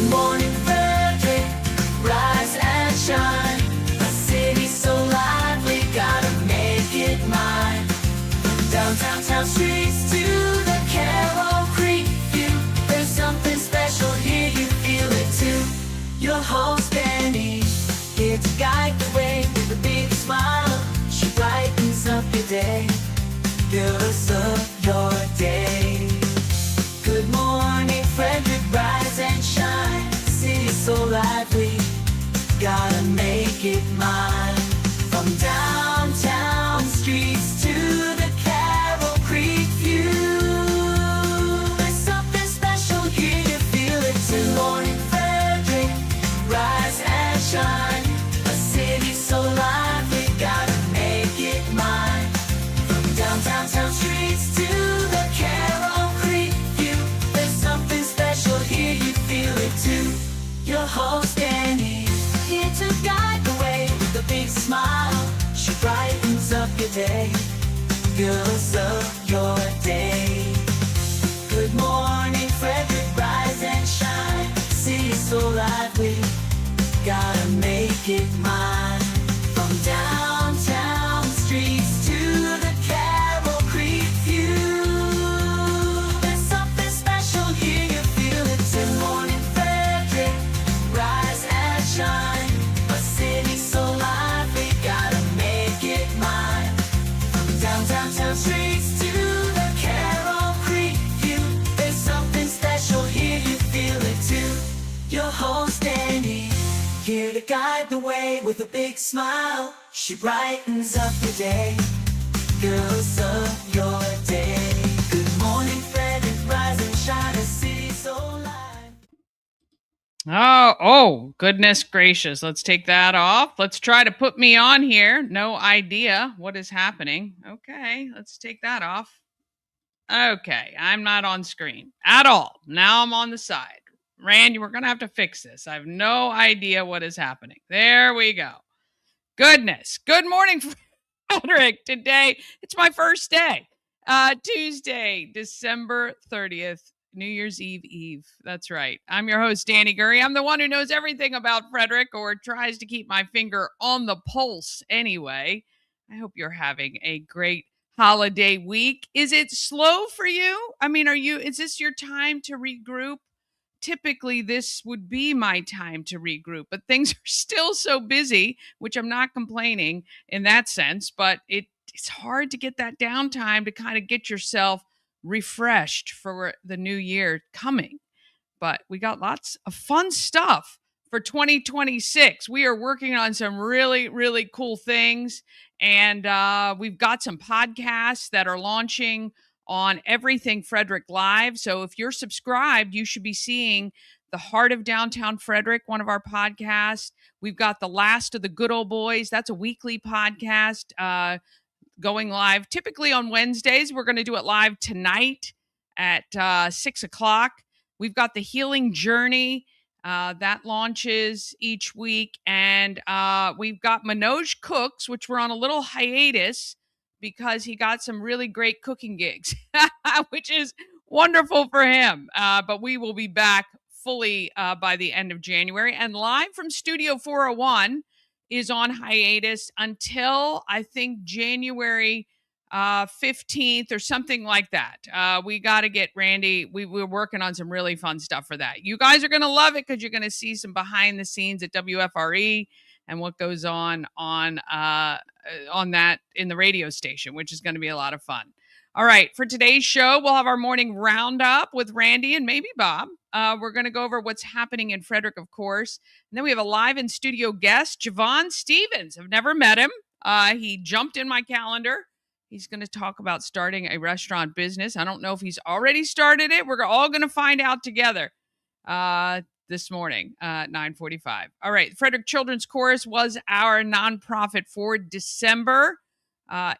Good morning, Frederick, rise and shine. A city so lively, gotta make it mine. Downtown town streets to the Carroll Creek view. There's something special here, you feel it too. Your host Dani, here to guide the way with a big smile. She brightens up your day, fills up your day. Good morning, Frederick, rise and shine. City's so lively, gotta make it mine. From downtown streets to the Carroll Creek view. There's something special here, you feel it too. Good morning, Frederick, rise and shine. A city so lively, gotta make it mine. From downtown streets to the Carroll Creek view. There's something special here, you feel it too. Your host Dani, here to guide the way with a big smile. She brightens up your day, fills up your day. Good morning, Frederick, rise and shine. City's so lively, gotta make it mine. From downtown streets to the Carroll Creek view. There's something special here, you feel it too. Good morning, Frederick, rise and shine. A city so lively, gotta make it mine. From downtown streets to the Carroll Creek view. There's something special here, you feel it too. Your host Dani, here to guide the way with a big smile. She brightens up your day, fills up your day. Good morning, Frederick, rise and shine. A city so live. Oh, goodness gracious. Let's take that off. Let's try to put me on here. No idea what is happening. Okay, let's take that off. Okay, I'm not on screen at all. Now I'm on the side. Rand, we're going to have to fix this. I have no idea what is happening. There we go. Goodness. Good morning, Frederick. Today, it's my first day. Tuesday, December 30th, New Year's Eve. That's right. I'm your host, Dani Gurrie. I'm the one who knows everything about Frederick, or tries to keep my finger on the pulse anyway. I hope you're having a great holiday week. Is it slow for you? I mean, is this your time to regroup? Typically, this would be my time to regroup, but things are still so busy, which I'm not complaining in that sense, but it's hard to get that downtime to kind of get yourself refreshed for the new year coming. But we got lots of fun stuff for 2026. We are working on some really, really cool things. And we've got some podcasts that are launching on Everything Frederick Live. So if you're subscribed, you should be seeing The Heart of Downtown Frederick, one of our podcasts. We've got The Last of the Good Old Boys. That's a weekly podcast going live typically on Wednesdays. We're going to do it live tonight at 6 o'clock. We've got The Healing Journey that launches each week. And we've got Manoj Cooks, which we're on a little hiatus because he got some really great cooking gigs, which is wonderful for him. But we will be back fully by the end of January. And live from Studio 401 is on hiatus until I think January 15th or something like that. We got to get Randy. We're working on some really fun stuff for that. You guys are going to love it because you're going to see some behind the scenes at WFRE and what goes on that in the radio station, which is going to be a lot of fun. All right, for today's show, we'll have our morning roundup with Randy and maybe Bob. We're going to go over what's happening in Frederick, of course. And then we have a live in studio guest, Jaevon Stephens. I've never met him. He jumped in my calendar. He's going to talk about starting a restaurant business. I don't know if he's already started it. We're all going to find out together this morning at 9:45. All right, Frederick Children's Chorus was our nonprofit for December.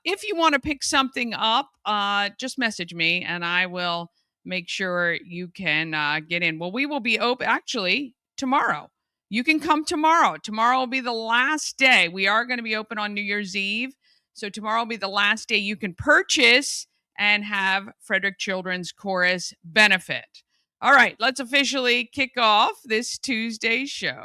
If you want to pick something up, just message me and I will make sure you can get in. Well, we will be open actually tomorrow. You can come tomorrow. Tomorrow will be the last day. We are going to be open on New Year's Eve. So tomorrow will be the last day you can purchase and have Frederick Children's Chorus benefit. All right, let's officially kick off this Tuesday's show.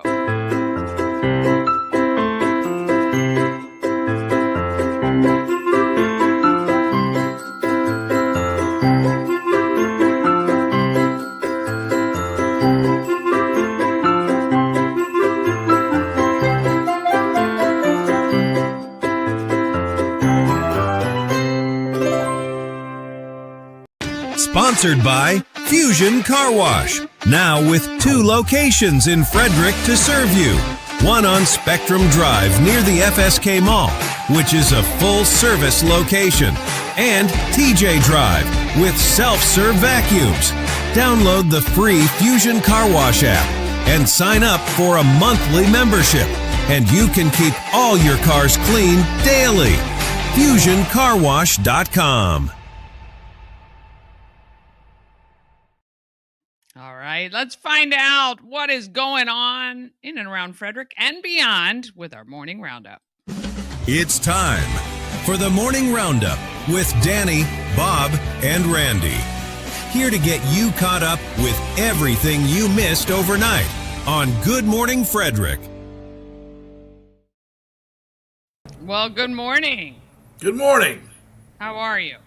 Sponsored by Fusion Car Wash. Now with 2 locations in Frederick to serve you. One on Spectrum Drive near the FSK Mall, which is a full-service location. And TJ Drive with self-serve vacuums. Download the free Fusion Car Wash app and sign up for a monthly membership. And you can keep all your cars clean daily. FusionCarWash.com. All right, let's find out what is going on in and around Frederick and beyond with our morning roundup. It's time for the Morning Roundup with Dani, Bob, and Randy. Here to get you caught up with everything you missed overnight on Good Morning Frederick. Well, good morning. Good morning. How are you?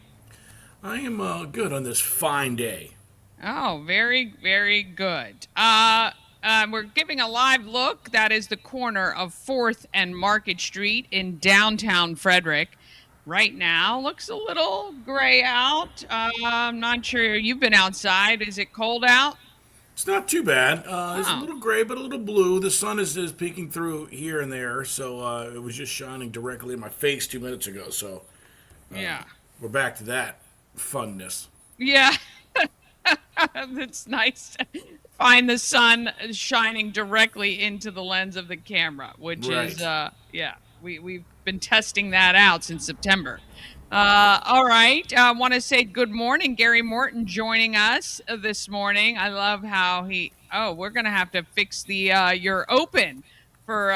I am good on this fine day. Oh, very, very good. We're giving a live look. That is the corner of 4th and Market Street in downtown Frederick. Right now, looks a little gray out. I'm not sure. You've been outside. Is it cold out? It's not too bad. It's a little gray, but a little blue. The sun is peeking through here and there, so it was just shining directly in my face 2 minutes ago. So Yeah. we're back to that funness. Yeah. It's nice to find the sun shining directly into the lens of the camera, which Right. is, we've been testing that out since September. All right. I want to say good morning. Gary Morton joining us this morning. I love how we're going to have to fix the, you're open for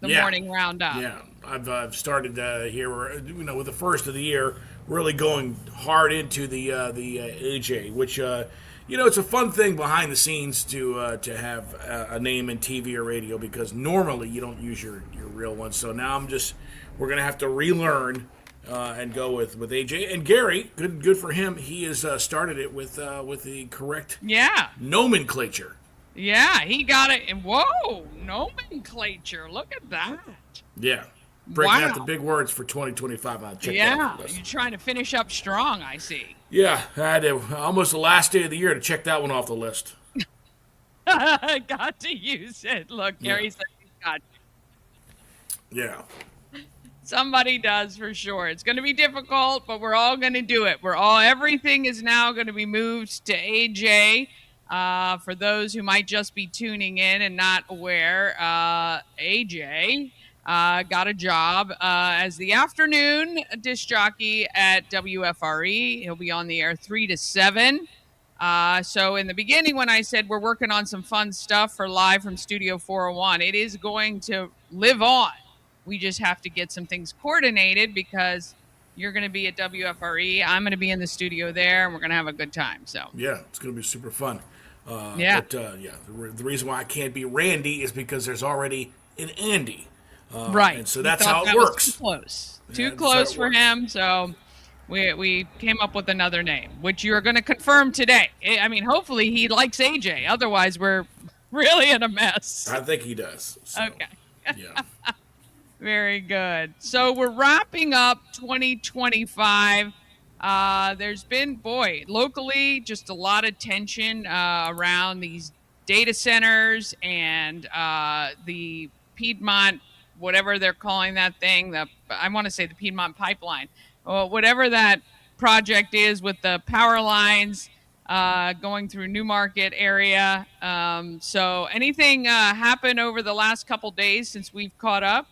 the Yeah. morning roundup. Yeah, I've started here, with the first of the year, really going hard into the AJ, which it's a fun thing behind the scenes to have a name in TV or radio, because normally you don't use your real one. So now we're gonna have to relearn and go with AJ and Gary. Good for him. He has started it with the correct nomenclature. Yeah, he got it. And whoa, nomenclature. Look at that. Yeah. Breaking out Wow. the big words for 2025. I'll check that Yeah, off the list. you're trying to finish up strong, I see. Yeah, I had almost the last day of the year to check that one off the list. Got to use it. Look, Gary said he's got you. Yeah. Somebody does for sure. It's going to be difficult, but we're all going to do it. Everything is now going to be moved to AJ. For those who might just be tuning in and not aware, AJ got a job as the afternoon disc jockey at WFRE. He'll be on the air 3 to 7. So in the beginning, when I said we're working on some fun stuff for Live from Studio 401, it is going to live on. We just have to get some things coordinated, because you're going to be at WFRE. I'm going to be in the studio there, and we're going to have a good time. So Yeah, it's going to be super fun. Yeah. But, the reason why I can't be Randy is because there's already an Andy. right. And so We that's thought how it that was works. Too close. Yeah, Too that's how close it for works. him. So we came up with another name, which you're going to confirm today. I mean, hopefully he likes AJ. Otherwise, we're really in a mess. I think he does. So, Okay. Yeah. Very good. So we're wrapping up 2025. There's been, locally, just a lot of tension around these data centers and the Piedmont, whatever they're calling that thing. I want to say the Piedmont pipeline, whatever that project is with the power lines going through Newmarket area. So anything happen over the last couple days since we've caught up?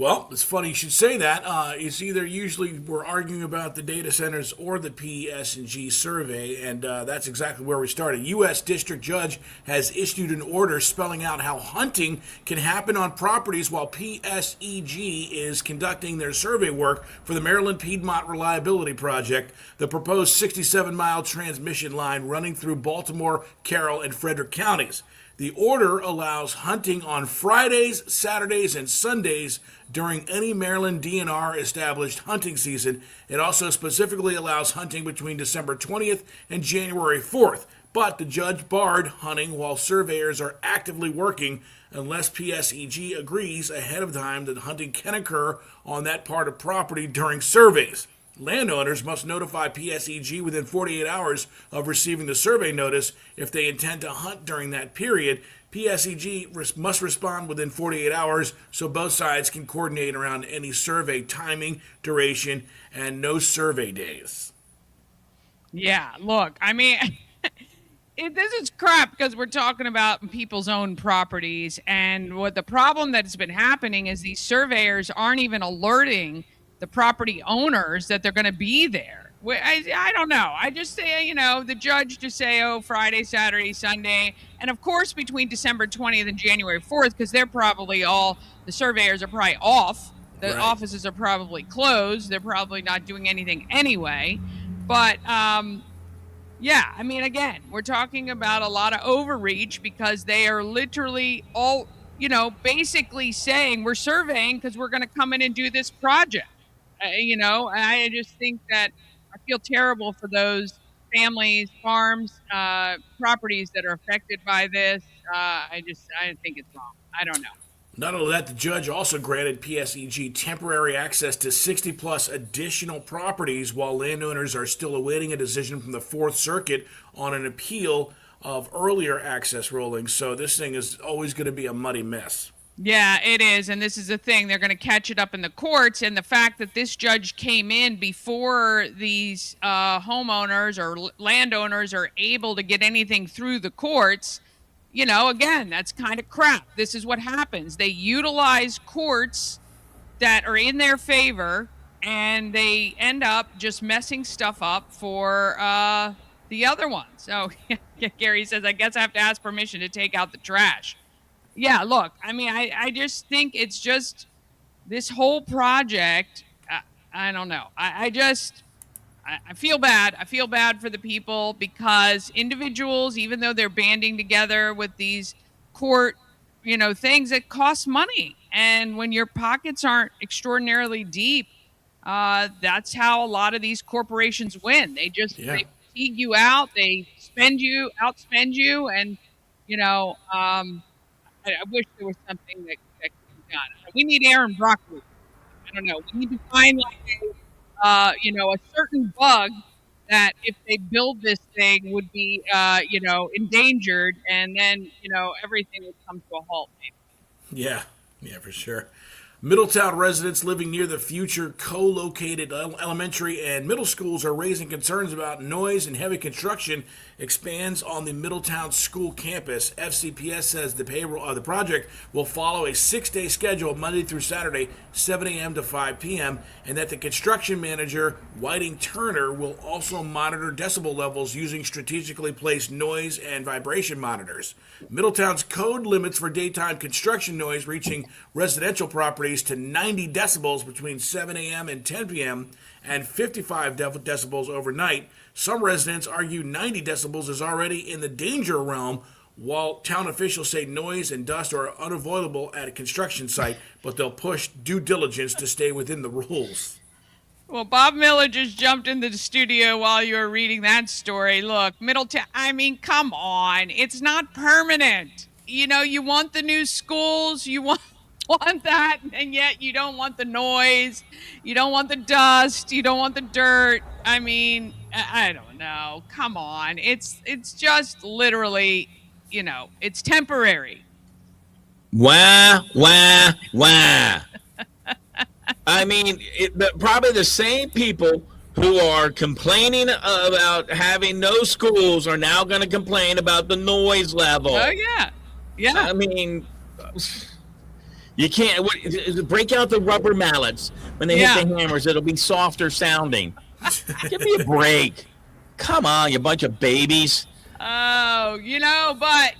Well, it's funny you should say that. It's either usually we're arguing about the data centers or the PS&G survey, and that's exactly where we started. U.S. District Judge has issued an order spelling out how hunting can happen on properties while PSEG is conducting their survey work for the Maryland Piedmont Reliability Project, the proposed 67-mile transmission line running through Baltimore, Carroll, and Frederick counties. The order allows hunting on Fridays, Saturdays, and Sundays during any Maryland DNR established hunting season. It also specifically allows hunting between December 20th and January 4th. But the judge barred hunting while surveyors are actively working unless PSEG agrees ahead of time that hunting can occur on that part of property during surveys. Landowners must notify PSEG within 48 hours of receiving the survey notice if they intend to hunt during that period. PSEG must respond within 48 hours so both sides can coordinate around any survey timing, duration, and no survey days. Yeah, look, I mean, this is crap because we're talking about people's own properties. And what the problem that's been happening is these surveyors aren't even alerting the property owners that they're going to be there. I don't know. I just say, the judge just say, oh, Friday, Saturday, Sunday. And of course, between December 20th and January 4th, because they're probably the surveyors are probably off. The offices are probably closed. They're probably not doing anything anyway. But, yeah, I mean, again, we're talking about a lot of overreach because they are literally all, basically saying we're surveying because we're going to come in and do this project. I just think that I feel terrible for those families, farms, properties that are affected by this. I think it's wrong. I don't know. Not only that, the judge also granted PSEG temporary access to 60-plus additional properties while landowners are still awaiting a decision from the Fourth Circuit on an appeal of earlier access rulings. So this thing is always going to be a muddy mess. Yeah, it is. And this is the thing. They're going to catch it up in the courts. And the fact that this judge came in before these homeowners or landowners are able to get anything through the courts, again, that's kind of crap. This is what happens. They utilize courts that are in their favor, and they end up just messing stuff up for the other ones. So Gary says, I guess I have to ask permission to take out the trash. Yeah, look, I mean, I just think it's just this whole project. I don't know. I feel bad. I feel bad for the people because individuals, even though they're banding together with these court, things that cost money. And when your pockets aren't extraordinarily deep, that's how a lot of these corporations win. They just they fatigue you out. They outspend you. And, I wish there was something that could be done. We need Aaron Brockway. I don't know. We need to find a certain bug that if they build this thing would be, endangered, and then, everything would come to a halt. Maybe. Yeah, for sure. Middletown residents living near the future co-located elementary and middle schools are raising concerns about noise and heavy construction expands on the Middletown school campus. FCPS says the project will follow a 6-day schedule Monday through Saturday, 7 a.m. to 5 p.m., and that the construction manager, Whiting Turner, will also monitor decibel levels using strategically placed noise and vibration monitors. Middletown's code limits for daytime construction noise reaching residential properties to 90 decibels between 7 a.m. and 10 p.m. and 55 decibels overnight. Some residents argue 90 decibels is already in the danger realm, while town officials say noise and dust are unavoidable at a construction site, but they'll push due diligence to stay within the rules. Well, Bob Miller just jumped into the studio while you were reading that story. Look, Middletown, I mean, come on. It's not permanent. You want the new schools, you want that, and yet you don't want the noise, you don't want the dust, you don't want the dirt. I mean, I don't know. Come on. It's just literally, it's temporary. Wah. I mean, probably the same people who are complaining about having no schools are now going to complain about the noise level. Oh, yeah. Yeah. I mean, You can't break out the rubber mallets when they hit the hammers. It'll be softer sounding. Give me a break. Come on, you bunch of babies. Oh, but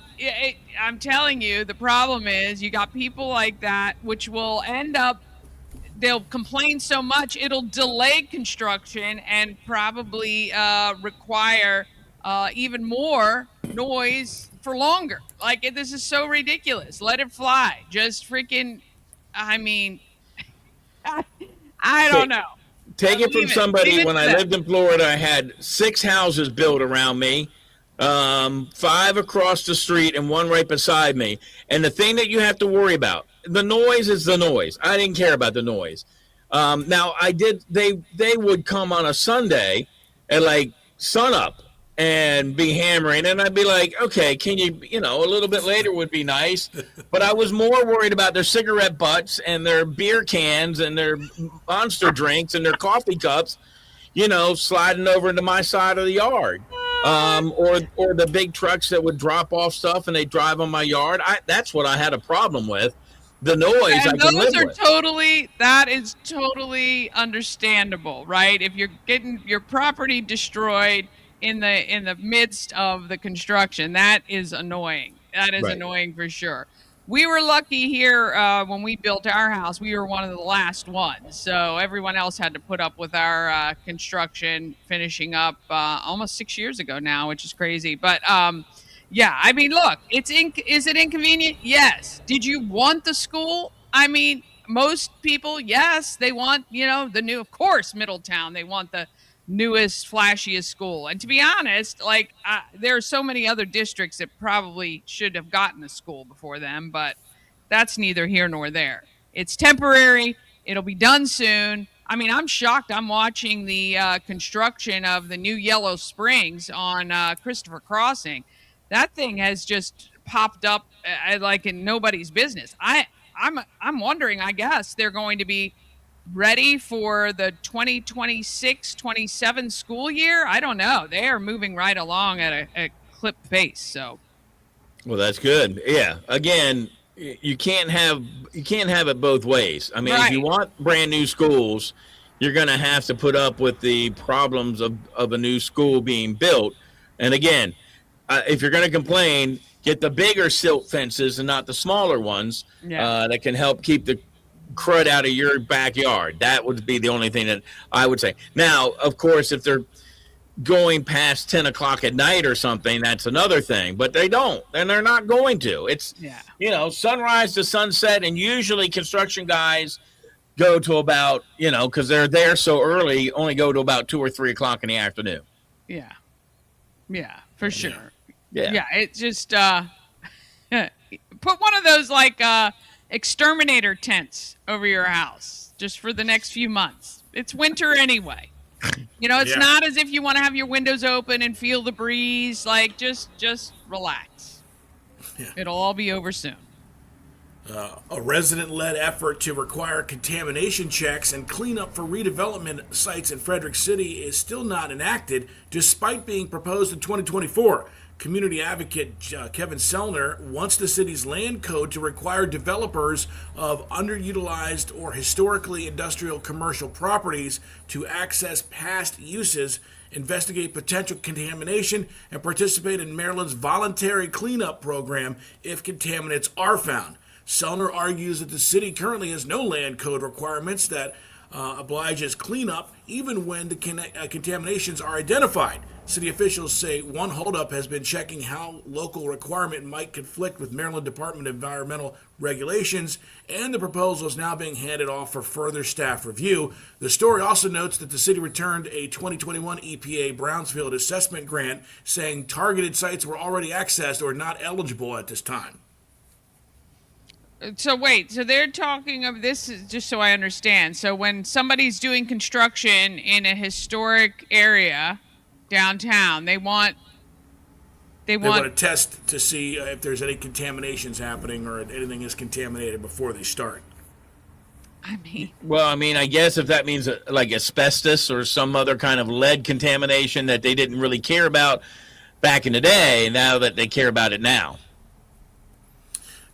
I'm telling you, the problem is you got people like that, which will end up, they'll complain so much, it'll delay construction and probably require even more noise for longer. Like, this is so ridiculous. Let it fly. Just freaking, I mean, I don't know. Take it from somebody. When I lived in Florida, I had 6 houses built around me, 5 across the street and 1 right beside me. And the thing that you have to worry about, the noise is the noise. I didn't care about the noise. Now they would come on a Sunday at like sunup and be hammering, and I'd be like, okay, can you, a little bit later would be nice. But I was more worried about their cigarette butts and their beer cans and their monster drinks and their coffee cups, sliding over into my side of the yard. Or the big trucks that would drop off stuff and they drive on my yard. That's what I had a problem with. The noise, I can live with. That is totally understandable, right? If you're getting your property destroyed in the midst of the construction, that is annoying. That is annoying for sure. We were lucky here when we built our house. We were one of the last ones, so everyone else had to put up with our construction finishing up almost 6 years ago now, which is crazy. But yeah, I mean, look, is it inconvenient? Yes. Did you want the school? I mean, most people, yes, they want, the new, of course, Middletown. They want the newest, flashiest school. And to be honest, there are so many other districts that probably should have gotten a school before them, but that's neither here nor there. It's temporary. It'll be done soon. I mean, I'm shocked. I'm watching the construction of the new Yellow Springs on Christopher Crossing. That thing has just popped up like in nobody's business. I'm wondering, I guess they're going to be ready for the 2026-27 school year. I don't know. They are moving right along at a clip pace. So, well, that's good. Yeah. Again, you can't have it both ways. I mean, if you want brand new schools, you're going to have to put up with the problems of a new school being built. And again, if you're going to complain, get the bigger silt fences and not the smaller ones that can help keep the crud out of your backyard. That would be the only thing that I would say. Now, of course, if they're going past 10 o'clock at night or something, that's another thing. But they don't, and they're not going to. It's, sunrise to sunset, and usually construction guys go to about, because they're there so early, only go to about 2 or 3 o'clock in the afternoon. Yeah. Yeah, for sure. Yeah. It's just put one of those exterminator tents over your house just for the next few months. It's winter anyway. It's not as if you want to have your windows open and feel the breeze. Just relax. Yeah. It'll all be over soon. A resident-led effort to require contamination checks and cleanup for redevelopment sites in Frederick City is still not enacted, despite being proposed in 2024. Community advocate Kevin Sellner wants the city's land code to require developers of underutilized or historically industrial commercial properties to access past uses, investigate potential contamination, and participate in Maryland's voluntary cleanup program if contaminants are found. Sellner argues that the city currently has no land code requirements that obliges cleanup even when the contaminations are identified. City officials say one holdup has been checking how local requirement might conflict with Maryland Department of Environmental Regulations, and the proposal is now being handed off for further staff review. The story also notes that the city returned a 2021 EPA Brownsfield assessment grant, saying targeted sites were already accessed or not eligible at this time. So wait, so they're talking of this, just so I understand. So when somebody's doing construction in a historic area downtown, they want to test to see if there's any contaminations happening or if anything is contaminated before they start. I mean, I guess if that means like asbestos or some other kind of lead contamination that they didn't really care about back in the day, now that they care about it now.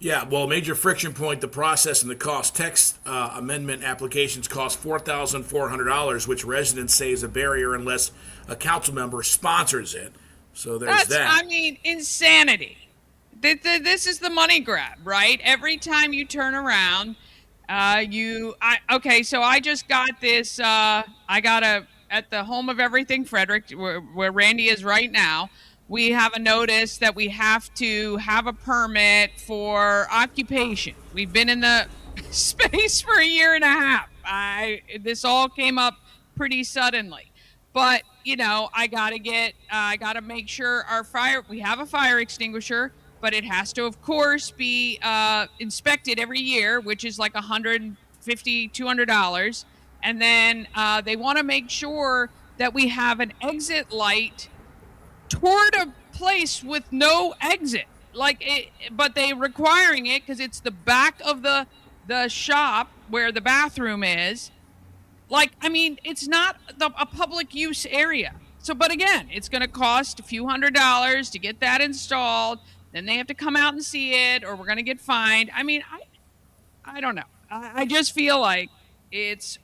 Yeah, well, major friction point, the process and the cost. Text amendment applications cost $4,400, which residents say is a barrier unless a council member sponsors it. So there's That's, that. I mean, insanity. This is the money grab, right? Every time you turn around, okay, so I just got this, I got at the home of everything, Frederick, where Randy is right now, we have a notice that we have to have a permit for occupation. We've been in the space for a year and a half. This all came up pretty suddenly. But, I gotta make sure we have a fire extinguisher, but it has to, of course, be inspected every year, which is like $150, $200. And then they want to make sure that we have an exit light toward a place with no exit. But they requiring it because it's the back of the shop where the bathroom is. It's not a public use area. So, but again, it's going to cost a few $100s to get that installed. Then they have to come out and see it, or we're going to get fined. I don't know. I just feel like it's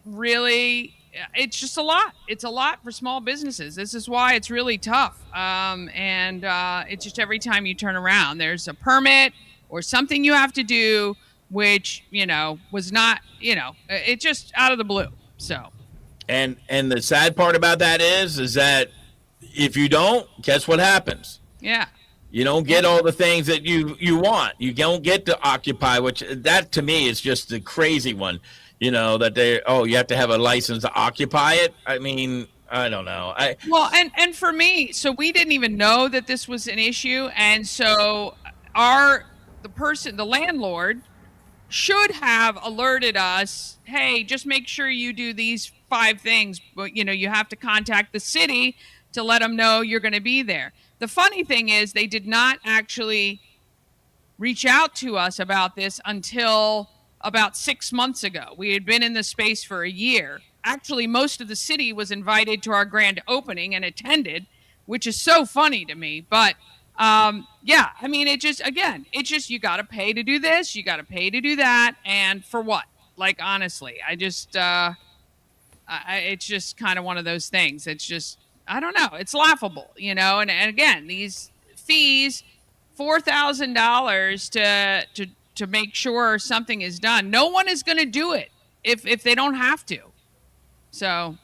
just a lot. It's a lot for small businesses. This is why it's really tough. It's just every time you turn around, there's a permit or something you have to do, which, was not, it's just out of the blue. So, and the sad part about that is that if you don't, guess what happens? Yeah. You don't get all the things that you want. You don't get to occupy, which that to me is just the crazy one. That you have to have a license to occupy it. I mean, I don't know. And for me, so we didn't even know that this was an issue, and so the landlord should have alerted us, hey, just make sure you do these 5 things, but you have to contact the city to let them know you're going to be there. The funny thing is they did not actually reach out to us about this until about 6 months ago. We had been in the space for a year. Actually, most of the city was invited to our grand opening and attended, which is so funny to me. But it's just you got to pay to do this, you got to pay to do that, and for what? Honestly, it's just kind of one of those things. It's just, I don't know. It's laughable, And again, these fees, $4,000 to make sure something is done. No one is going to do it if they don't have to. So,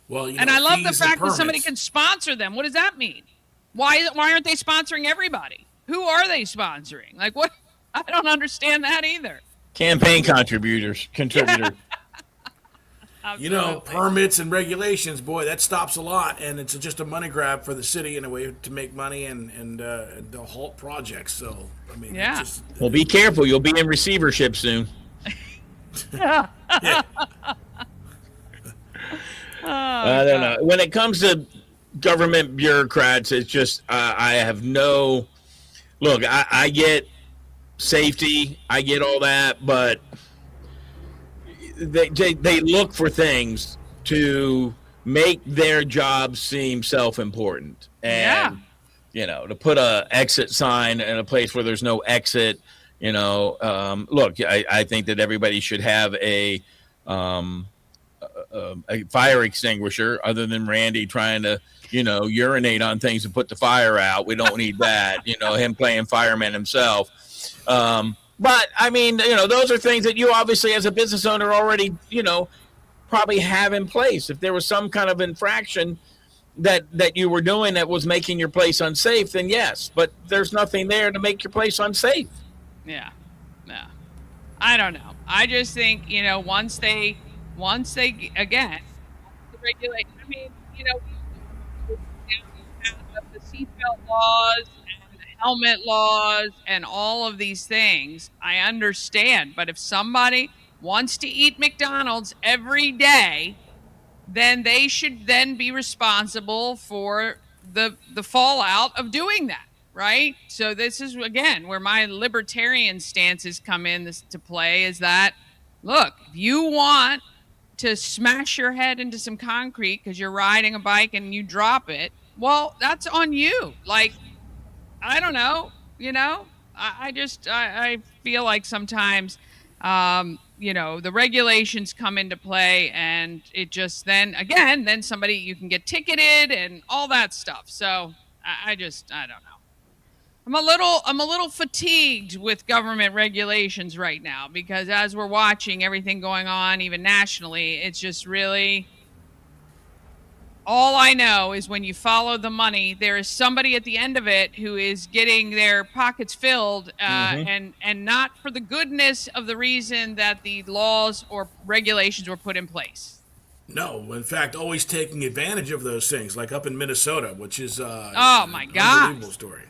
well, and I love the fact that somebody can sponsor them. What does that mean? Why aren't they sponsoring everybody? Who are they sponsoring? What? I don't understand that either. Campaign contributors. Permits and regulations, boy, that stops a lot, and it's just a money grab for the city in a way to make money and they'll halt projects. So, yeah. Well, be careful. You'll be in receivership soon. Yeah. I don't know. When it comes to government bureaucrats, it's just I have no look. I get safety, I get all that, but they look for things to make their jobs seem self-important, and to put a exit sign in a place where there's no exit. Look, I think that everybody should have a fire extinguisher, other than Randy trying to, urinate on things to put the fire out. We don't need that, him playing fireman himself. But those are things that you obviously as a business owner already, probably have in place. If there was some kind of infraction that you were doing that was making your place unsafe, then yes, but there's nothing there to make your place unsafe. Yeah. I don't know. I just think, once they again regulate, the seatbelt laws and the helmet laws and all of these things, I understand. But if somebody wants to eat McDonald's every day, then they should then be responsible for the fallout of doing that, right? So this is, again, where my libertarian stances come in to play, is that, look, if you want to smash your head into some concrete because you're riding a bike and you drop it, well, that's on you. I don't know, I feel like sometimes, the regulations come into play, and it just then somebody, you can get ticketed and all that stuff. So I don't know. I'm a little fatigued with government regulations right now, because as we're watching everything going on, even nationally, it's just really, all I know is when you follow the money, there is somebody at the end of it who is getting their pockets filled, and not for the goodness of the reason that the laws or regulations were put in place. No, in fact, always taking advantage of those things, like up in Minnesota, which is Oh my God, unbelievable story.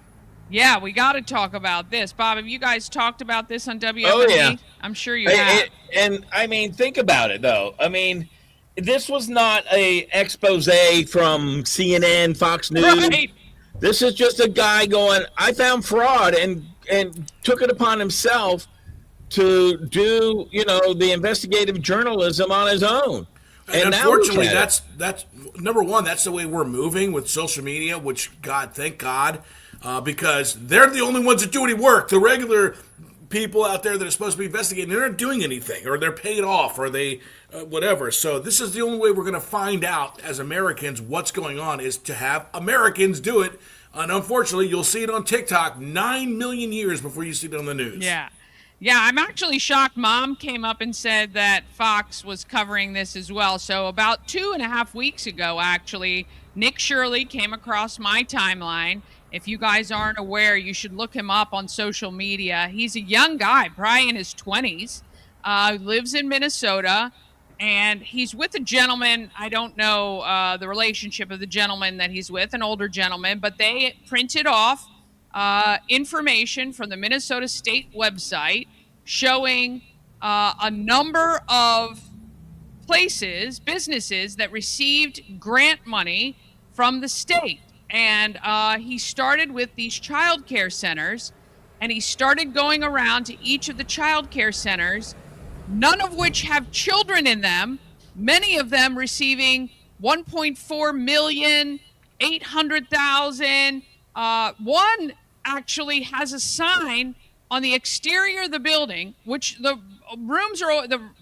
Yeah, we got to talk about this. Bob, have you guys talked about this on WFMD? Oh, yeah. I'm sure you have. And I mean, think about it, though. I mean, this was not a expose from CNN, Fox News. Right. This is just a guy going, I found fraud, and took it upon himself to do, the investigative journalism on his own. And unfortunately, that's number one. That's the way we're moving with social media. Which, thank God, because they're the only ones that do any work. The regular people out there that are supposed to be investigating, they're not doing anything, or they're paid off, or they whatever. So this is the only way we're going to find out as Americans what's going on, is to have Americans do it. And unfortunately, you'll see it on TikTok 9 million years before you see it on the news. Yeah. Yeah, I'm actually shocked. Mom came up and said that Fox was covering this as well. So about 2.5 weeks ago, actually, Nick Shirley came across my timeline. If you guys aren't aware, you should look him up on social media. He's a young guy, probably in his 20s, lives in Minnesota, and he's with a gentleman. I don't know the relationship of the gentleman that he's with, an older gentleman, but they printed off information from the Minnesota State website showing a number of businesses that received grant money from the state. And he started with these child care centers, and he started going around to each of the child care centers, none of which have children in them, many of them receiving 1.4 million, 800,000. One actually has a sign on the exterior of the building, which the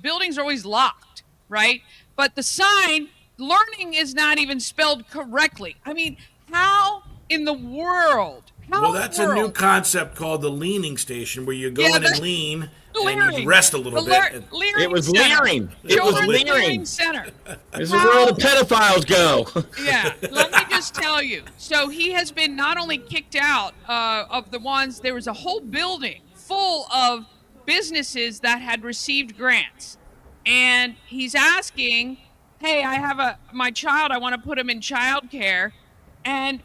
buildings are always locked, right? But the sign, learning is not even spelled correctly. I mean, how in the world? Well, that's a new concept called the leaning station, where you go in and lean and you rest a little bit. It was leering. It was leering. Center. This is where all the pedophiles go. Yeah, let me just tell you. So he has been not only kicked out of the ones, there was a whole building full of businesses that had received grants. And he's asking, hey, I have my child, I want to put him in childcare. And,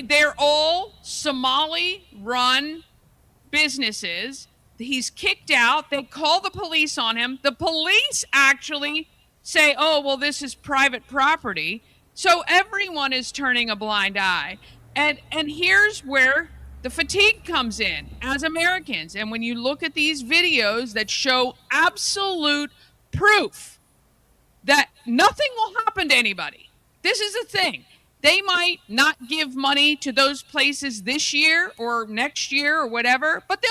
they're all Somali-run businesses. He's kicked out. They call the police on him. The police actually say, oh, well, this is private property. So everyone is turning a blind eye. And here's where the fatigue comes in as Americans. And when you look at these videos that show absolute proof that nothing will happen to anybody, this is the thing. They might not give money to those places this year or next year or whatever, but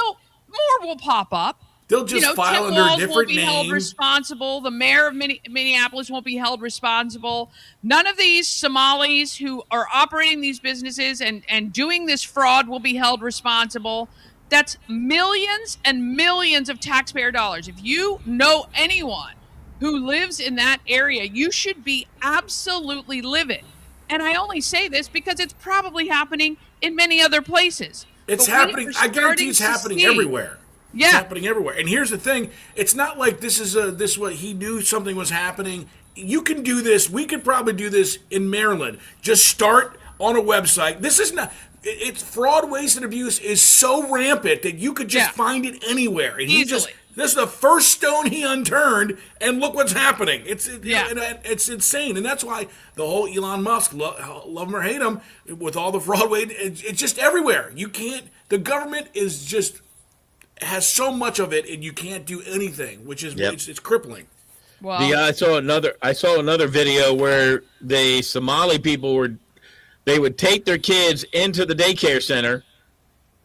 more will pop up. They'll just file Tim under Walz different won't be names. held responsible. The mayor of Minneapolis won't be held responsible. None of these Somalis who are operating these businesses and doing this fraud will be held responsible. That's millions and millions of taxpayer dollars. If you know anyone who lives in that area, you should be absolutely livid. And I only say this because it's probably happening in many other places. It's happening. I guarantee it's happening everywhere. Yeah. It's happening everywhere. And here's the thing. It's not like this is what he knew something was happening. You can do this. We could probably do this in Maryland. Just start on a website. This is not... It's fraud, waste, and abuse is so rampant that you could just find it anywhere. And easily. This is the first stone he unturned, and look what's happening. It's insane, and that's why the whole Elon Musk, love him or hate him, with all the fraud, it's just everywhere. You can't. The government has so much of it, and you can't do anything, which is it's crippling. Well, I saw another video where the Somali people they would take their kids into the daycare center,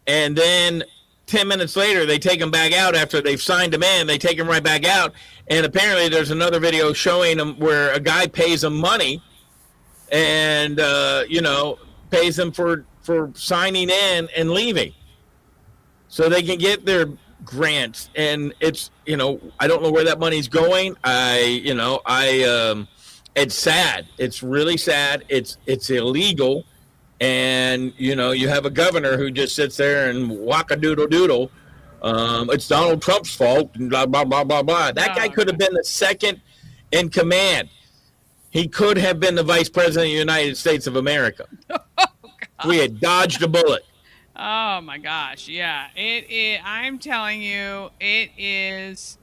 and then 10 minutes later they take them back out after they've signed them in. They take them right back out, and apparently there's another video showing them where a guy pays them money, and pays them for signing in and leaving, so they can get their grants. And it's I don't know where that money's going. It's sad. It's really sad. It's illegal. And, you have a governor who just sits there and whack-a-doodle-doodle. It's Donald Trump's fault, and blah, blah, blah, blah, blah. That guy could have been the second in command. He could have been the vice president of the United States of America. We had dodged a bullet. Oh, my gosh. Yeah. I'm telling you, it is...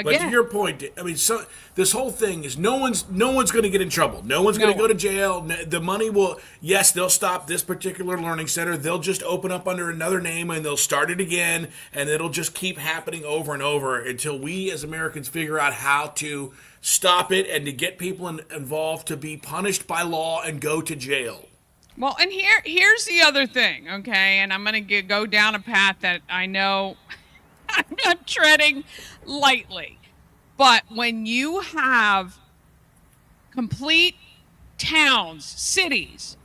But to your point, I mean, so this whole thing is no one's going to get in trouble. No one's going to go to jail. The money will, yes, they'll stop this particular learning center. They'll just open up under another name and they'll start it again, and it'll just keep happening over and over until we as Americans figure out how to stop it and to get people involved to be punished by law and go to jail. Well, and here's the other thing, okay? And I'm going to go down a path that I know I'm not treading lightly. But when you have complete towns, cities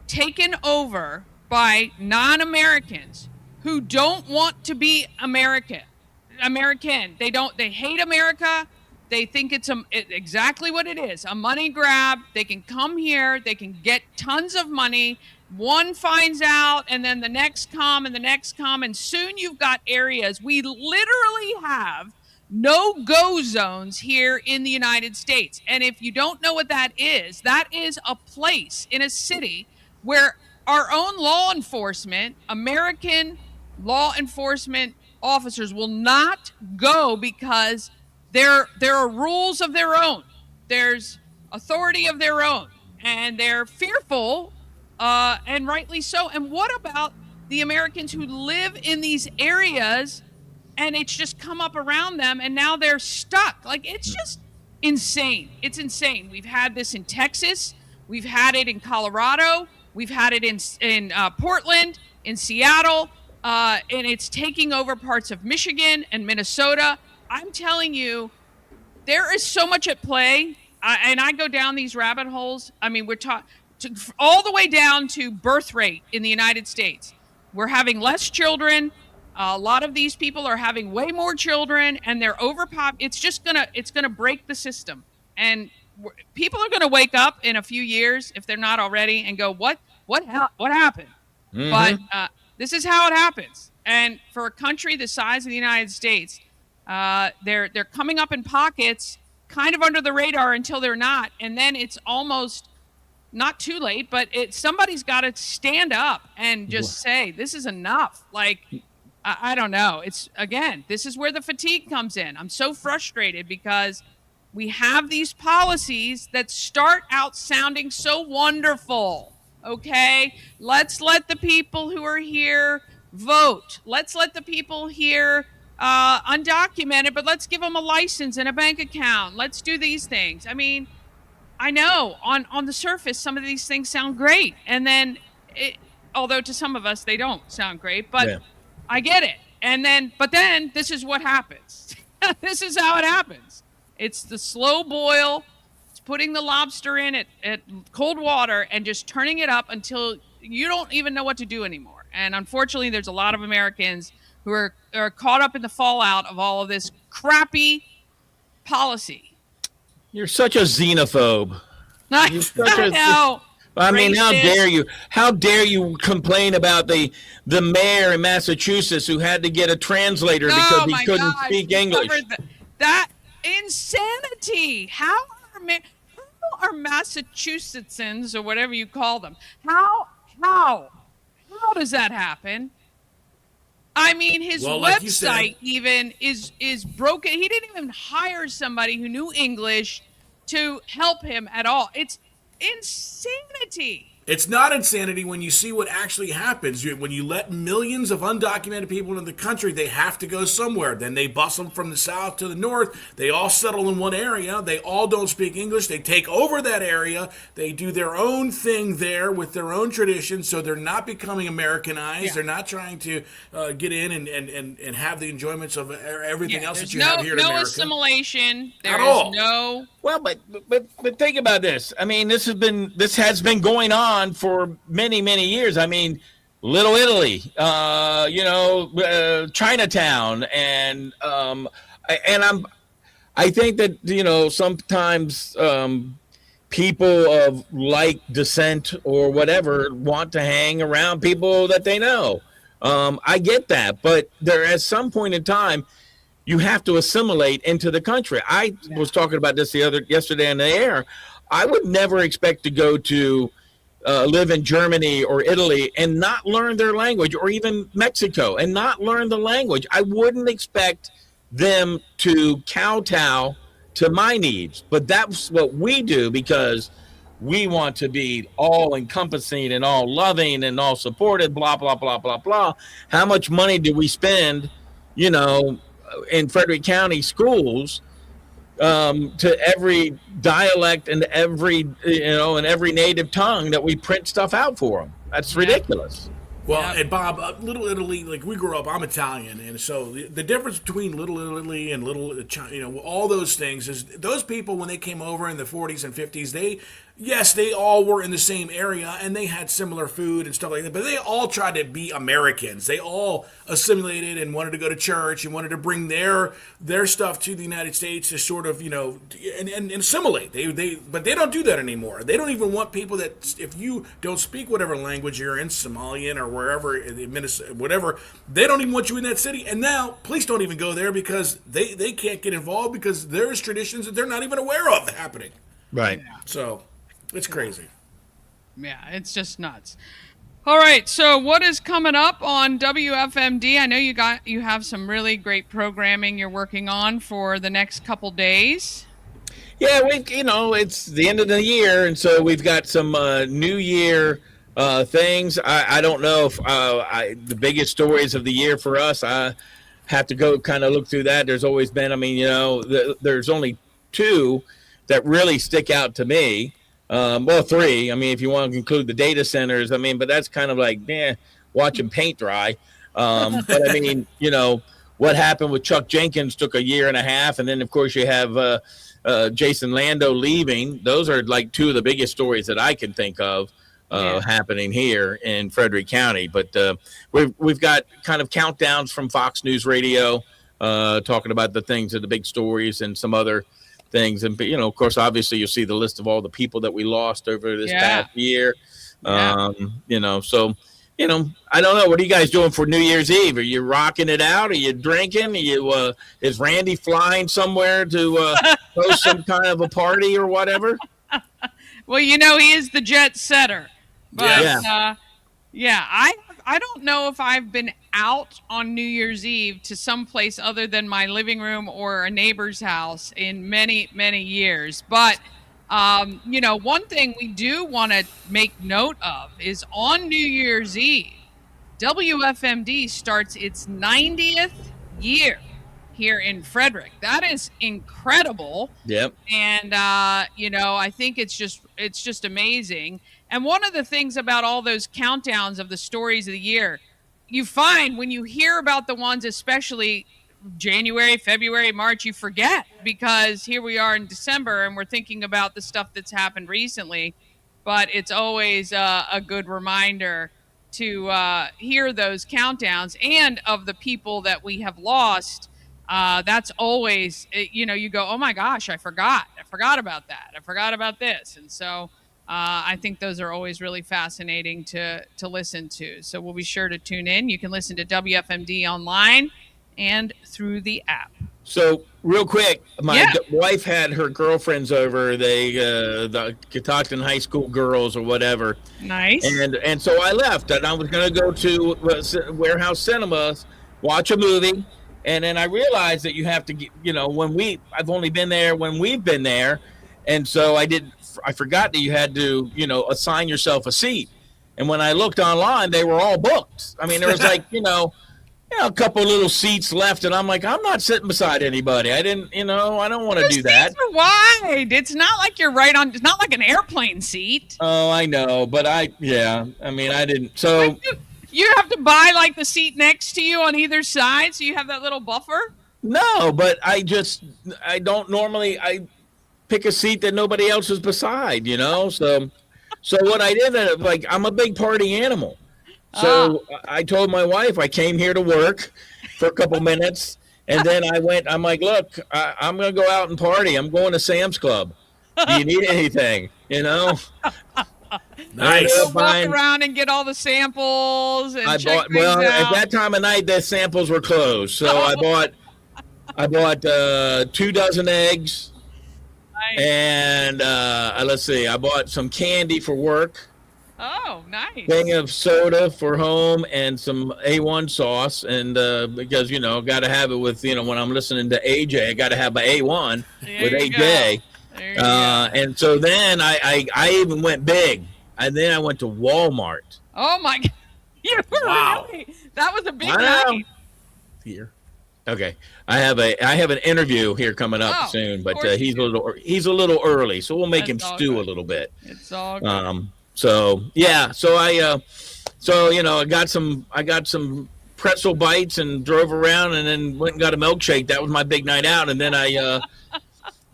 taken over by non-Americans who don't want to be American, they hate America. They think it's exactly what it is, a money grab. They can come here, they can get tons of money. One finds out, and then the next come, and soon you've got areas. We literally have no-go zones here in the United States. And if you don't know what that is a place in a city where our own law enforcement, American law enforcement officers will not go because there are rules of their own. There's authority of their own, and they're fearful, and rightly so. And what about the Americans who live in these areas and it's just come up around them and now they're stuck? Like, it's just insane. It's insane. We've had this in Texas. We've had it in Colorado. We've had it in Portland, in Seattle, and it's taking over parts of Michigan and Minnesota. I'm telling you, there is so much at play, and I go down these rabbit holes. I mean, we're talking all the way down to birth rate in the United States. We're having less children. A lot of these people are having way more children, and they're it's gonna break the system. And people are gonna wake up in a few years, if they're not already, and go, what happened? Mm-hmm. But this is how it happens. And for a country the size of the United States, they're coming up in pockets, kind of under the radar until they're not, and then it's almost not too late. But somebody's got to stand up and just say, "This is enough." Like, I don't know. This is where the fatigue comes in. I'm so frustrated because we have these policies that start out sounding so wonderful. Okay, let's let the people who are here vote. Let's let the people here undocumented, but let's give them a license and a bank account. Let's do these things. I mean, I know on the surface, some of these things sound great. And then, although to some of us, they don't sound great, but yeah. I get it. But then this is what happens. This is how it happens. It's the slow boil. It's putting the lobster in at cold water and just turning it up until you don't even know what to do anymore. And unfortunately, there's a lot of Americans who are caught up in the fallout of all of this crappy policy. You're such a xenophobe. I know. I mean, how dare you? How dare you complain about the mayor in Massachusetts who had to get a translator because he couldn't speak English? That insanity. How are Massachusettsans, or whatever you call them, how does that happen? I mean, his website even is broken. He didn't even hire somebody who knew English to help him at all. It's insanity. It's not insanity when you see what actually happens. When you let millions of undocumented people into the country, they have to go somewhere. Then they bus them from the south to the north. They all settle in one area. They all don't speak English. They take over that area. They do their own thing there with their own traditions, so they're not becoming Americanized. Yeah. They're not trying to get in and have the enjoyments of everything else that There's you have here in no America. assimilation. At all. No. Well, but think about this. I mean, this has been going on for many years. I mean, Little Italy, Chinatown, and I think that sometimes people of like descent or whatever want to hang around people that they know. I get that, but there at some point in time you have to assimilate into the country. I was talking about this yesterday on the air. I would never expect to go to live in Germany or Italy and not learn their language, or even Mexico and not learn the language. I wouldn't expect them to kowtow to my needs, but that's what we do because we want to be all encompassing and all loving and all supported, blah, blah, blah, blah, blah. How much money do we spend, in Frederick County schools to every dialect and every native tongue that we print stuff out for them? That's ridiculous. Well, and Bob, Little Italy, like we grew up, I'm Italian, and so the difference between Little Italy and Little China, all those things is those people, when they came over in the 40s and 50s, they all were in the same area and they had similar food and stuff like that, but they all tried to be Americans. They all assimilated and wanted to go to church and wanted to bring their stuff to the United States to sort of, and assimilate. But they don't do that anymore. They don't even want people that, if you don't speak whatever language you're in, Somalian or wherever, whatever, they don't even want you in that city. And now police don't even go there because they can't get involved because there's traditions that they're not even aware of happening. Right. So it's crazy. Yeah, it's just nuts. All right, so what is coming up on WFMD? I know you have some really great programming you're working on for the next couple days. Yeah, it's the end of the year, and so we've got some New Year things. I don't know if the biggest stories of the year for us. I have to go kind of look through that. There's always been. I mean, there's only two that really stick out to me. Well, three. I mean, if you want to include the data centers, but that's kind of like, watching paint dry. But I mean, what happened with Chuck Jenkins took a year and a half. And then, of course, you have Jason Lando leaving. Those are like two of the biggest stories that I can think of happening here in Frederick County. But we've got kind of countdowns from Fox News Radio talking about the things of the big stories and some other things. And, of course, obviously you'll see the list of all the people that we lost over this past year. So, I don't know. What are you guys doing for New Year's Eve? Are you rocking it out? Are you drinking? Is Randy flying somewhere to host some kind of a party or whatever? Well, he is the jet setter. But, I don't know if I've been out on New Year's Eve to some place other than my living room or a neighbor's house in many years. But, one thing we do want to make note of is on New Year's Eve, WFMD starts its 90th year here in Frederick. That is incredible. Yep. And, I think it's just amazing. And one of the things about all those countdowns of the stories of the year, you find when you hear about the ones, especially January, February, March, you forget, because here we are in December and we're thinking about the stuff that's happened recently. But it's always a good reminder to hear those countdowns, and of the people that we have lost. That's always, you go, oh my gosh, I forgot about that. I forgot about this. And so I think those are always really fascinating to listen to. So we'll be sure to tune in. You can listen to WFMD online and through the app. So real quick, my wife had her girlfriends over. They the Catoctin High School girls or whatever. Nice. And so I left, and I was going to go to Warehouse Cinemas, watch a movie. And then I realized that you have to get, I've only been there when we've been there. And so I forgot that you had to, assign yourself a seat. And when I looked online, they were all booked. I mean, there was like, a couple little seats left, and I'm like, I'm not sitting beside anybody. I didn't, I don't want to do that. Seats are wide. It's not like you're right on. It's not like an airplane seat. Oh, I know, but I didn't. So you have to buy like the seat next to you on either side, so you have that little buffer. No, but I don't normally. I pick a seat that nobody else is beside. So what I did, like, I'm a big party animal. So I told my wife I came here to work for a couple minutes, and then I'm like, look, I'm going to go out and party. I'm going to Sam's Club. Do you need anything? Nice. Walk around and get all the samples. And at that time of night, the samples were closed. So I bought 2 dozen eggs. Nice. And let's see, I bought some candy for work. Oh, nice. Thing of soda for home and some A1 sauce, and because got to have it with when I'm listening to AJ, I got to have my A1 with AJ. And so then I even went big, and then I went to Walmart. Oh my God! Wow. Really, that was a big night. Here. Okay, I have an interview here coming up soon, but he's a little early, so we'll make him stew a little bit. It's all good. So I got some pretzel bites and drove around, and then went and got a milkshake. That was my big night out, and then I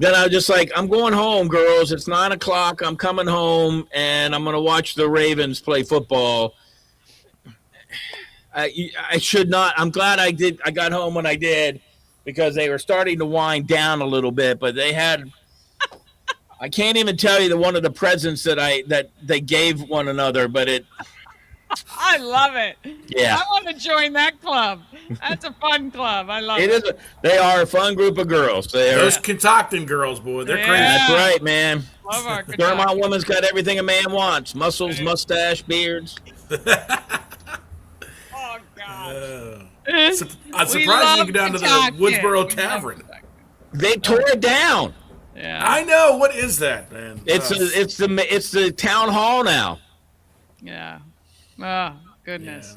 was just like, I'm going home, girls. It's 9:00. I'm coming home, and I'm gonna watch the Ravens play football. I should not. I'm glad I did. I got home when I did, because they were starting to wind down a little bit. But they had. I can't even tell you one of the presents that they gave one another. But it. I love it. Yeah. I want to join that club. That's a fun club. I love it. It is. They are a fun group of girls. Those Contocton girls, boy, they're crazy. That's right, man. Love our Fairmont woman's got everything a man wants: muscles, mustache, beards. Oh God. I'm surprised you can go down to the Woodsboro Tavern. They tore it down. Yeah. I know. What is that, man? It's the town hall now. Yeah. Oh, goodness.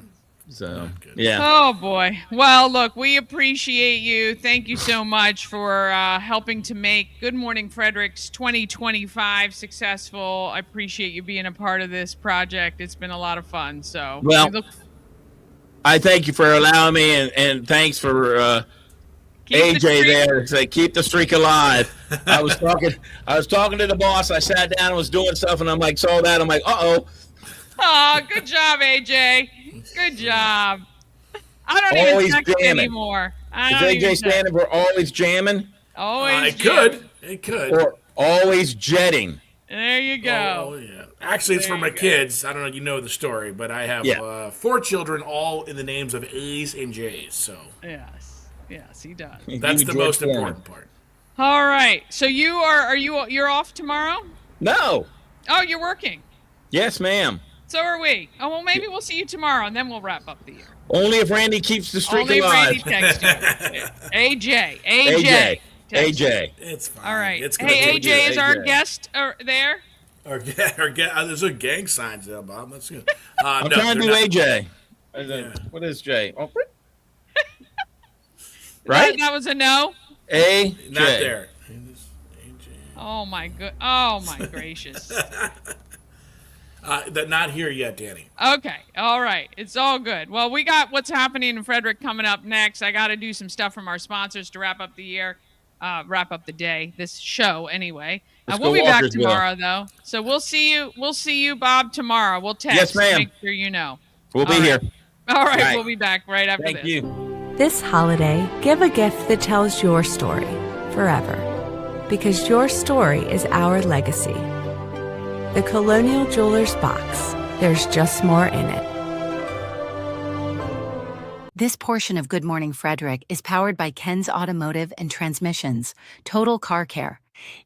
So, yeah. Oh, boy. Well, look, we appreciate you. Thank you so much for helping to make Good Morning Frederick's 2025 successful. I appreciate you being a part of this project. It's been a lot of fun. So, well, I thank you for allowing me, and thanks for AJ there to say keep the streak alive. I was talking to the boss. I sat down and was doing stuff, and I'm like, saw that. I'm like, uh-oh. Oh, good job, AJ. Good job. I don't even text anymore. Is AJ standing for always jamming? Always It could. Or always jetting. There you go. Oh, yeah. Actually, it's for my kids. I don't know if you know the story, but I have 4 children, all in the names of A's and J's. So Yes, he does. That's the most important part. All right. So you're off tomorrow? No. Oh, you're working. Yes, ma'am. So are we. Oh, well, maybe we'll see you tomorrow, and then we'll wrap up the year. Only if Randy keeps the streak Only alive. if Randy texts you. AJ. It's fine. All right. It's hey, AJ is our guest there. There's a gang signs there, Bob. That's good. I'm trying to do AJ. Yeah. What is J? Oh, right? That was a no? AJ. Not there. Oh, my gracious. Not here yet, Danny. Okay. All right. It's all good. Well, we got what's happening in Frederick coming up next. I got to do some stuff from our sponsors to wrap up the year, wrap up the day, this show anyway. We'll be back tomorrow, though. So we'll see you, Bob, tomorrow. We'll text. Yes, ma'am. Make sure you know. We'll be here. All right. We'll be back right after this. Thank you. This holiday, give a gift that tells your story forever. Because your story is our legacy. The Colonial Jewelers box. There's just more in it. This portion of Good Morning Frederick is powered by Ken's Automotive and Transmissions, Total Car Care.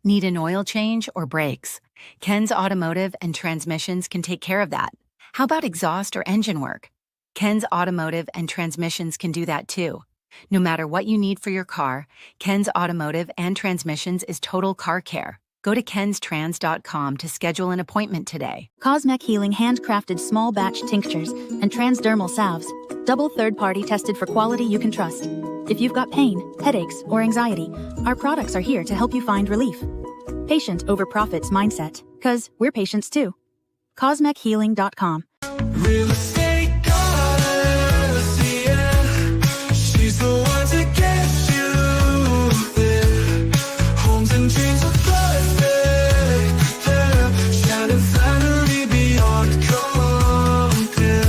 Need an oil change or brakes? Ken's Automotive and Transmissions can take care of that. How about exhaust or engine work? Ken's Automotive and Transmissions can do that too. No matter what you need for your car, Ken's Automotive and Transmissions is Total Car Care. Go to kenstrans.com to schedule an appointment today. Cosmec Healing handcrafted small batch tinctures and transdermal salves, double third-party tested for quality you can trust. If you've got pain, headaches, or anxiety, our products are here to help you find relief. Patient over profits mindset, 'cause we're patients too. CosmecHealing.com. Real estate goddess, yeah. She's the one to get you there. Homes and dreams are perfect there. Shining finally beyond compare.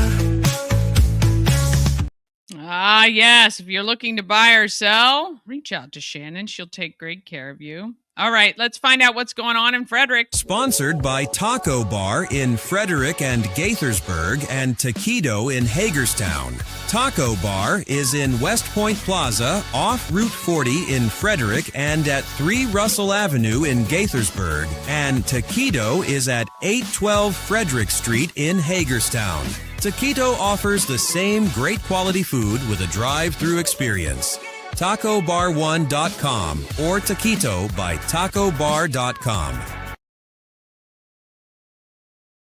Ah, yes. If you're looking to buy or sell, reach out to Shannon. She'll take great care of you. All right, let's find out what's going on in Frederick. Sponsored by Taco Bar in Frederick and Gaithersburg and Taquito in Hagerstown. Taco Bar is in West Point Plaza off Route 40 in Frederick and at 3 Russell Avenue in Gaithersburg. And Taquito is at 812 Frederick Street in Hagerstown. Taquito offers the same great quality food with a drive-through experience. TacoBar1.com or Taquito by TacoBar.com.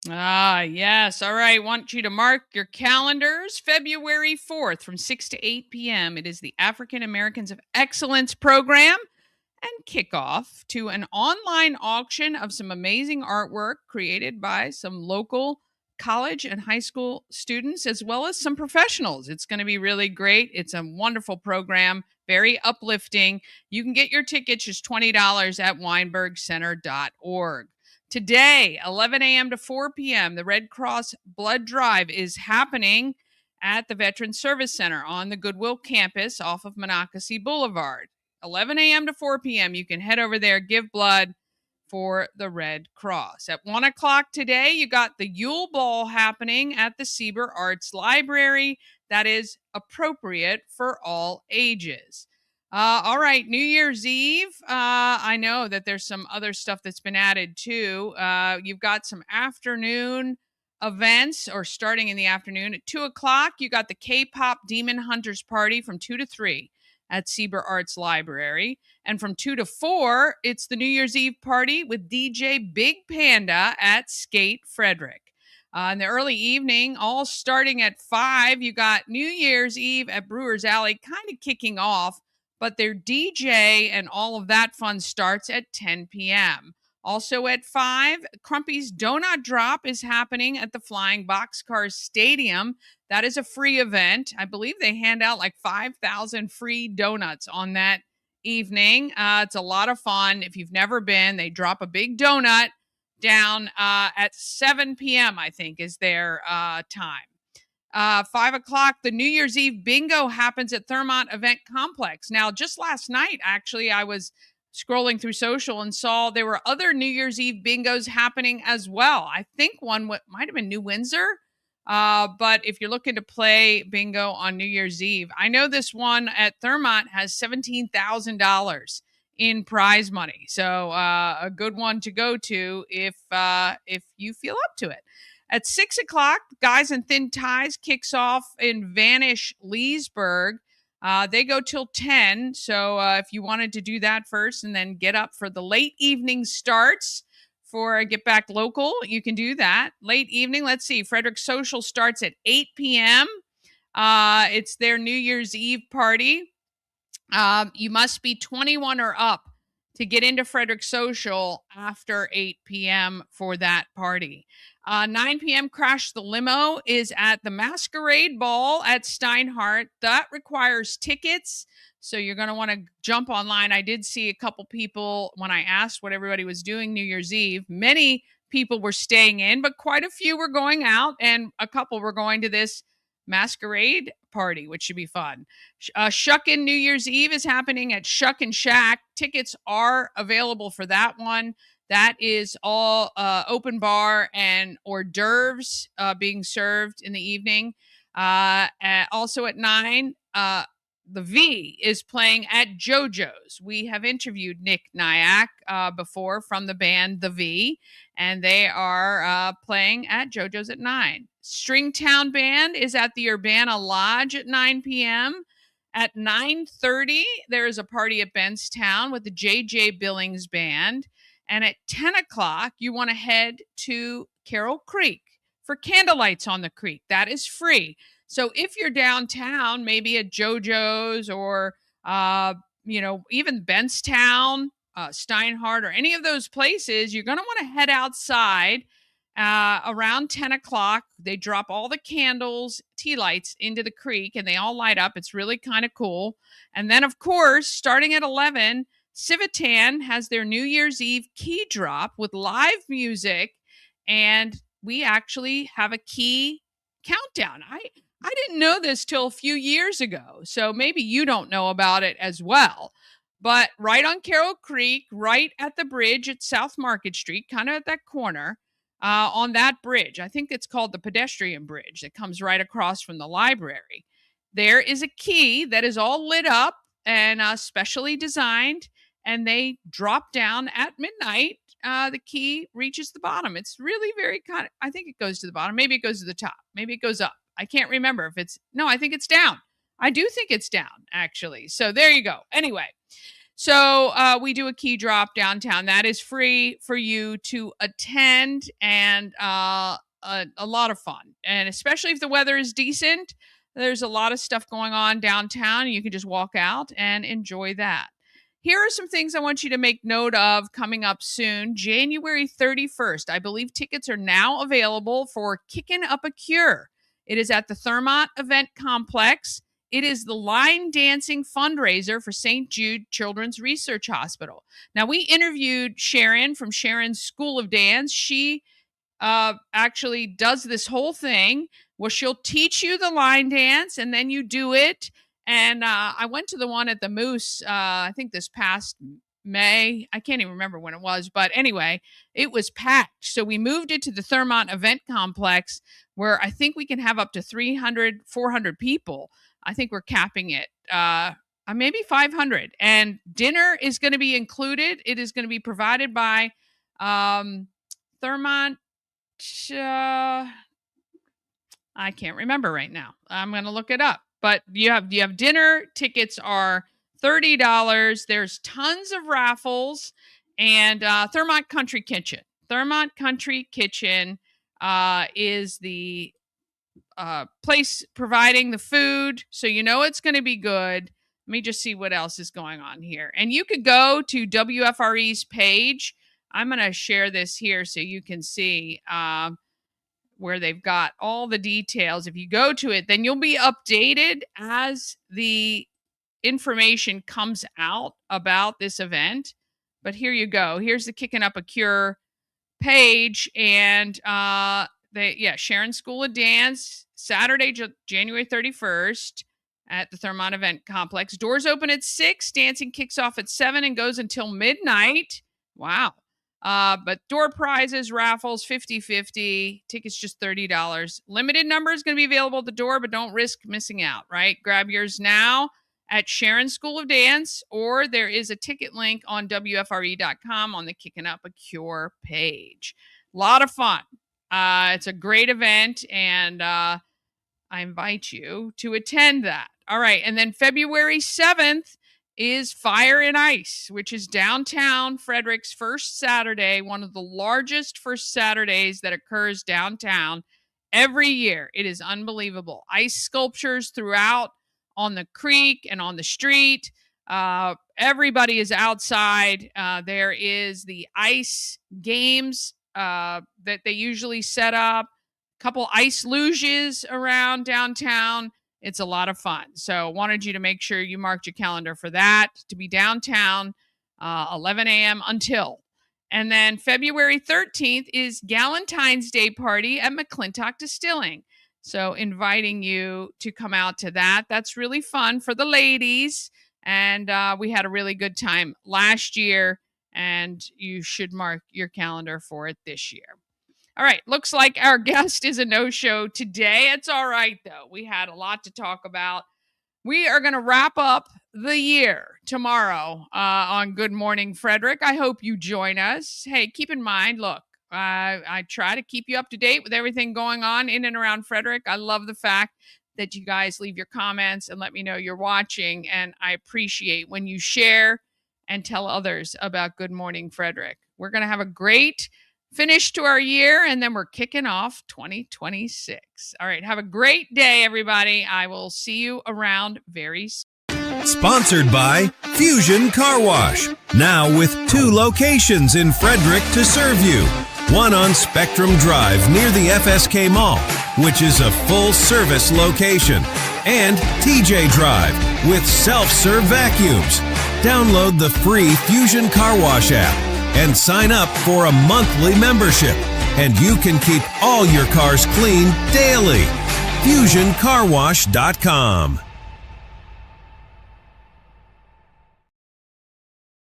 Ah, yes. All right. Want you to mark your calendars. February 4th from 6 to 8 p.m. It is the African Americans of Excellence program and kickoff to an online auction of some amazing artwork created by some local college and high school students, as well as some professionals. It's going to be really great. It's a wonderful program, very uplifting. You can get your tickets just $20 at weinbergcenter.org. Today, 11 a.m. to 4 p.m., the Red Cross Blood Drive is happening at the Veterans Service Center on the Goodwill campus off of Monocacy Boulevard. 11 a.m. to 4 p.m., you can head over there, give blood for the Red Cross. At 1 o'clock today, you got the Yule Ball happening at the Sieber Arts Library. That is appropriate for all ages. All right, New Year's Eve. I know that there's some other stuff that's been added too. You've got some afternoon events, or starting in the afternoon. At 2 o'clock, you got the K-Pop Demon Hunters Party from 2 to 3 at Sieber Arts Library. And from 2 to 4, it's the New Year's Eve party with DJ Big Panda at Skate Frederick. In the early evening, all starting at 5, you got New Year's Eve at Brewers Alley kind of kicking off, but their DJ and all of that fun starts at 10 p.m. Also at 5, Crumpy's Donut Drop is happening at the Flying Boxcar Stadium. That is a free event. I believe they hand out like 5,000 free donuts on that evening. It's a lot of fun. If you've never been, they drop a big donut down at 7 p.m., I think, is their time. 5 o'clock, the New Year's Eve bingo happens at Thermont Event Complex. Now, just last night, actually, I was scrolling through social and saw there were other New Year's Eve bingos happening as well. I think one might have been New Windsor. But if you're looking to play bingo on New Year's Eve, I know this one at Thermont has $17,000 in prize money. So a good one to go to if you feel up to it. At 6 o'clock, Guys in Thin Ties kicks off in Vanish, Leesburg. They go till 10. So if you wanted to do that first and then get up for the late evening starts for Get Back Local, you can do that. Late evening, let's see, Frederick Social starts at 8 p.m. It's their New Year's Eve party. You must be 21 or up to get into Frederick Social after 8 p.m. for that party. 9 p.m. Crash the Limo is at the Masquerade Ball at Steinhardt. That requires tickets, so you're going to want to jump online. I did see a couple people when I asked what everybody was doing New Year's Eve. Many people were staying in, but quite a few were going out, and a couple were going to this Masquerade party, which should be fun. Shuckin' New Year's Eve is happening at Shuck and Shack. Tickets are available for that one. That is all open bar and hors d'oeuvres being served in the evening. Also at 9, the V is playing at JoJo's. We have interviewed Nick Nyack before from the band The V, and they are playing at JoJo's at 9. Stringtown Band is at the Urbana Lodge at 9 p.m. At 9:30, there is a party at Benstown with the J.J. Billings Band. And at 10 o'clock, you want to head to Carroll Creek for candlelights on the creek. That is free. So if you're downtown, maybe at JoJo's or, even Bentstown, Steinhardt, or any of those places, you're going to want to head outside around 10 o'clock. They drop all the candles, tea lights into the creek, and they all light up. It's really kind of cool. And then, of course, starting at 11, Civitan has their New Year's Eve key drop with live music, and we actually have a key countdown. I didn't know this till a few years ago, so maybe you don't know about it as well. But right on Carroll Creek, right at the bridge at South Market Street, kind of at that corner, on that bridge, I think it's called the pedestrian bridge that comes right across from the library, there is a key that is all lit up and specially designed, and they drop down at midnight. The key reaches the bottom. It's really very I think it goes to the bottom. Maybe it goes to the top. Maybe it goes up. I can't remember if no, I think it's down. I do think it's down, actually. So there you go. Anyway, so we do a key drop downtown. That is free for you to attend, and a lot of fun. And especially if the weather is decent, there's a lot of stuff going on downtown, and you can just walk out and enjoy that. Here are some things I want you to make note of coming up soon. January 31st, I believe tickets are now available for Kickin' Up a Cure. It is at the Thermont Event Complex. It is the line dancing fundraiser for St. Jude Children's Research Hospital. Now, we interviewed Sharon from Sharon's School of Dance. She actually does this whole thing where she'll teach you the line dance, and then you do it. And I went to the one at the Moose, I think this past May. I can't even remember when it was. But anyway, it was packed. So we moved it to the Thermont Event Complex, where I think we can have up to 300, 400 people. I think we're capping it. Maybe 500. And dinner is going to be included. It is going to be provided by Thermont. I can't remember right now. I'm going to look it up. But you have dinner. Tickets are $30. There's tons of raffles. And Thermont Country Kitchen. Thermont Country Kitchen is the place providing the food. So you know it's going to be good. Let me just see what else is going on here. And you could go to WFRE's page. I'm going to share this here so you can see where they've got all the details. If you go to it, then you'll be updated as the information comes out about this event. But here you go. Here's the Kicking Up a Cure page. And Sharon School of Dance, Saturday, January 31st at the Thermont Event Complex. Doors open at 6. Dancing kicks off at 7 and goes until midnight. Wow. But door prizes, raffles, 50-50. Tickets just $30. Limited number is going to be available at the door, but don't risk missing out, right? Grab yours now at Sharon School of Dance, or there is a ticket link on WFRE.com on the Kicking Up a Cure page. A lot of fun. It's a great event, and I invite you to attend that. All right, and then February 7th is Fire and Ice, which is downtown Frederick's first Saturday, one of the largest first Saturdays that occurs downtown every year. It is unbelievable. Ice sculptures throughout on the creek and on the street. Everybody is outside. There is the ice games that they usually set up, a couple ice luges around downtown. It's a lot of fun. So wanted you to make sure you marked your calendar for that, to be downtown 11 a.m. until. And then February 13th is Galentine's Day party at McClintock Distilling. So inviting you to come out to that. That's really fun for the ladies. And we had a really good time last year, and you should mark your calendar for it this year. All right, looks like our guest is a no-show today. It's all right, though. We had a lot to talk about. We are going to wrap up the year tomorrow on Good Morning Frederick. I hope you join us. Hey, keep in mind, look, I try to keep you up to date with everything going on in and around Frederick. I love the fact that you guys leave your comments and let me know you're watching, and I appreciate when you share and tell others about Good Morning Frederick. We're going to have a great finish to our year, and then we're kicking off 2026. All right. Have a great day, everybody. I will see you around very soon. Sponsored by Fusion Car Wash. Now with 2 locations in Frederick to serve you. One on Spectrum Drive near the FSK Mall, which is a full-service location. And TJ Drive with self-serve vacuums. Download the free Fusion Car Wash app and sign up for a monthly membership. And you can keep all your cars clean daily. FusionCarWash.com.